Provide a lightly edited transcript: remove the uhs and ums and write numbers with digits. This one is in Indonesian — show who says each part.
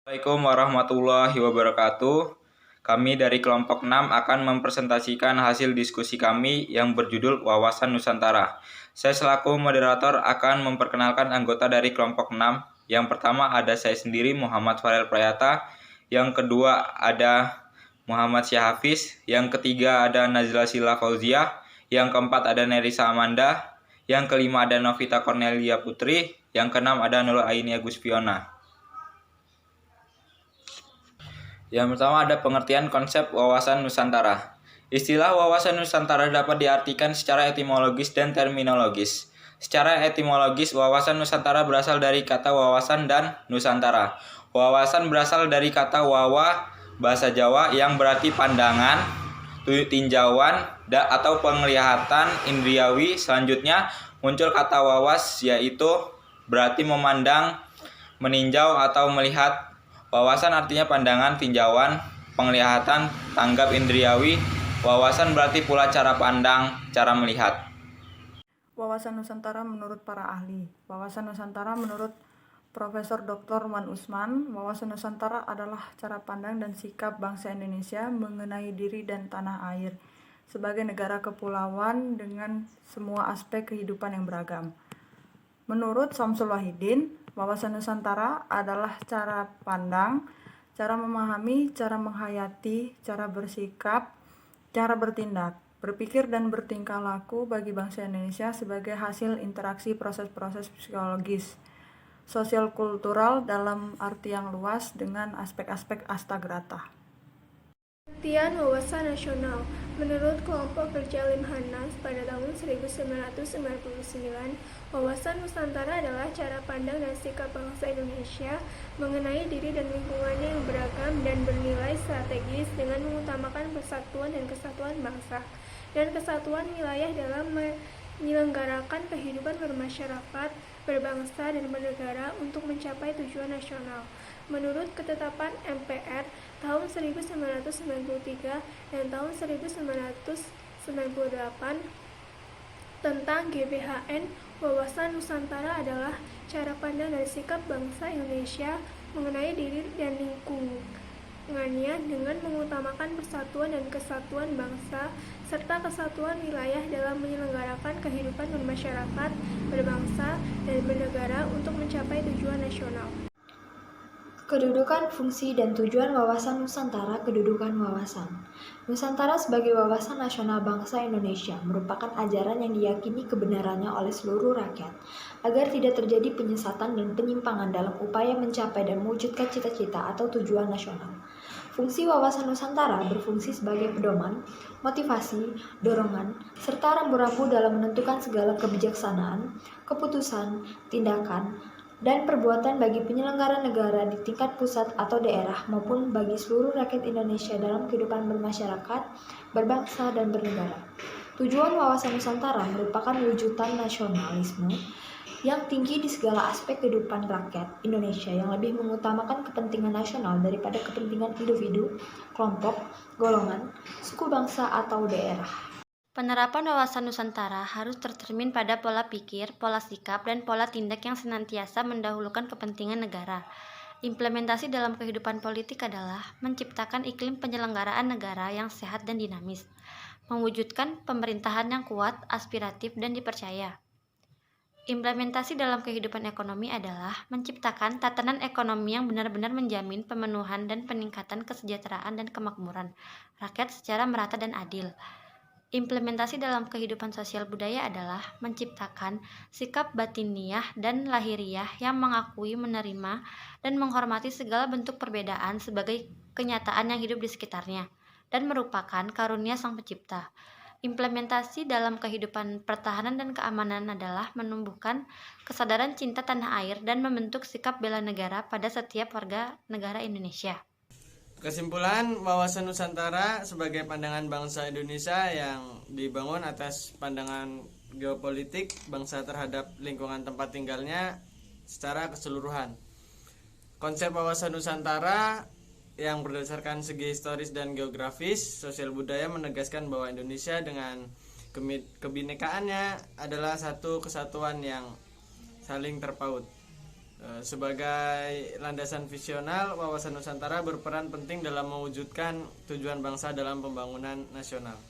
Speaker 1: Assalamualaikum warahmatullahi wabarakatuh. Kami dari kelompok 6 akan mempresentasikan hasil diskusi kami yang berjudul Wawasan Nusantara. Saya selaku moderator akan memperkenalkan anggota dari kelompok 6. Yang pertama ada saya sendiri Muhammad Farel Prayata, yang kedua ada Muhammad Syahafiz, yang ketiga ada Nazila Sila Fauziah, yang keempat ada Nerisa Amanda, yang kelima ada Novita Cornelia Putri, yang keenam ada Nurul Aini Agus Fiona. Yang pertama ada pengertian konsep wawasan Nusantara. Istilah wawasan Nusantara dapat diartikan secara etimologis dan terminologis. Secara etimologis, wawasan Nusantara berasal dari kata wawasan dan Nusantara. Wawasan berasal dari kata wawa, bahasa Jawa, yang berarti pandangan, tinjauan, atau penglihatan indriawi. Selanjutnya muncul kata wawas, yaitu berarti memandang, meninjau, atau melihat. Wawasan artinya pandangan, tinjauan, penglihatan, tanggap indriawi. Wawasan berarti pula cara pandang, cara melihat.
Speaker 2: Wawasan Nusantara menurut para ahli. Wawasan Nusantara menurut Profesor Dr. Wan Usman, wawasan Nusantara adalah cara pandang dan sikap bangsa Indonesia mengenai diri dan tanah air sebagai negara kepulauan dengan semua aspek kehidupan yang beragam. Menurut Syamsul Wahidin, wawasan Nusantara adalah cara pandang, cara memahami, cara menghayati, cara bersikap, cara bertindak, berpikir dan bertingkah laku bagi bangsa Indonesia sebagai hasil interaksi proses-proses psikologis, sosial kultural dalam arti yang luas dengan aspek-aspek astagrata.
Speaker 3: Pengertian wawasan nasional. Menurut kelompok kerja Limhanas pada tahun 1999, wawasan Nusantara adalah cara pandang dan sikap bangsa Indonesia mengenai diri dan lingkungannya yang beragam dan bernilai strategis dengan mengutamakan persatuan dan kesatuan bangsa dan kesatuan wilayah dalam menyelenggarakan kehidupan bermasyarakat, berbangsa, dan bernegara untuk mencapai tujuan nasional. Menurut ketetapan MPR tahun 1993 dan tahun 1998 tentang GBHN, wawasan Nusantara adalah cara pandang dan sikap bangsa Indonesia mengenai diri dan lingkungannya dengan mengutamakan persatuan dan kesatuan bangsa serta kesatuan wilayah dalam menyelenggarakan kehidupan bermasyarakat, berbangsa, dan bernegara untuk mencapai tujuan nasional.
Speaker 4: Kedudukan, fungsi, dan tujuan wawasan Nusantara. Kedudukan wawasan Nusantara sebagai wawasan nasional bangsa Indonesia merupakan ajaran yang diyakini kebenarannya oleh seluruh rakyat agar tidak terjadi penyesatan dan penyimpangan dalam upaya mencapai dan mewujudkan cita-cita atau tujuan nasional. Fungsi wawasan Nusantara berfungsi sebagai pedoman, motivasi, dorongan, serta rambu-rambu dalam menentukan segala kebijaksanaan, keputusan, tindakan, dan perbuatan bagi penyelenggara negara di tingkat pusat atau daerah maupun bagi seluruh rakyat Indonesia dalam kehidupan bermasyarakat, berbangsa, dan bernegara. Tujuan wawasan Nusantara merupakan wujudan nasionalisme yang tinggi di segala aspek kehidupan rakyat Indonesia yang lebih mengutamakan kepentingan nasional daripada kepentingan individu, kelompok, golongan, suku bangsa, atau daerah.
Speaker 5: Penerapan wawasan Nusantara harus tercermin pada pola pikir, pola sikap, dan pola tindak yang senantiasa mendahulukan kepentingan negara. Implementasi dalam kehidupan politik adalah menciptakan iklim penyelenggaraan negara yang sehat dan dinamis, mewujudkan pemerintahan yang kuat, aspiratif, dan dipercaya. Implementasi dalam kehidupan ekonomi adalah menciptakan tatanan ekonomi yang benar-benar menjamin pemenuhan dan peningkatan kesejahteraan dan kemakmuran rakyat secara merata dan adil. Implementasi dalam kehidupan sosial budaya adalah menciptakan sikap batiniah dan lahiriah yang mengakui, menerima, dan menghormati segala bentuk perbedaan sebagai kenyataan yang hidup di sekitarnya dan merupakan karunia Sang Pencipta. Implementasi dalam kehidupan pertahanan dan keamanan adalah menumbuhkan kesadaran cinta tanah air dan membentuk sikap bela negara pada setiap warga negara Indonesia.
Speaker 6: Kesimpulan, wawasan Nusantara sebagai pandangan bangsa Indonesia yang dibangun atas pandangan geopolitik bangsa terhadap lingkungan tempat tinggalnya secara keseluruhan. Konsep wawasan Nusantara yang berdasarkan segi historis dan geografis, sosial budaya menegaskan bahwa Indonesia dengan kebinekaannya adalah satu kesatuan yang saling terpaut. Sebagai landasan visional, wawasan Nusantara berperan penting dalam mewujudkan tujuan bangsa dalam pembangunan nasional.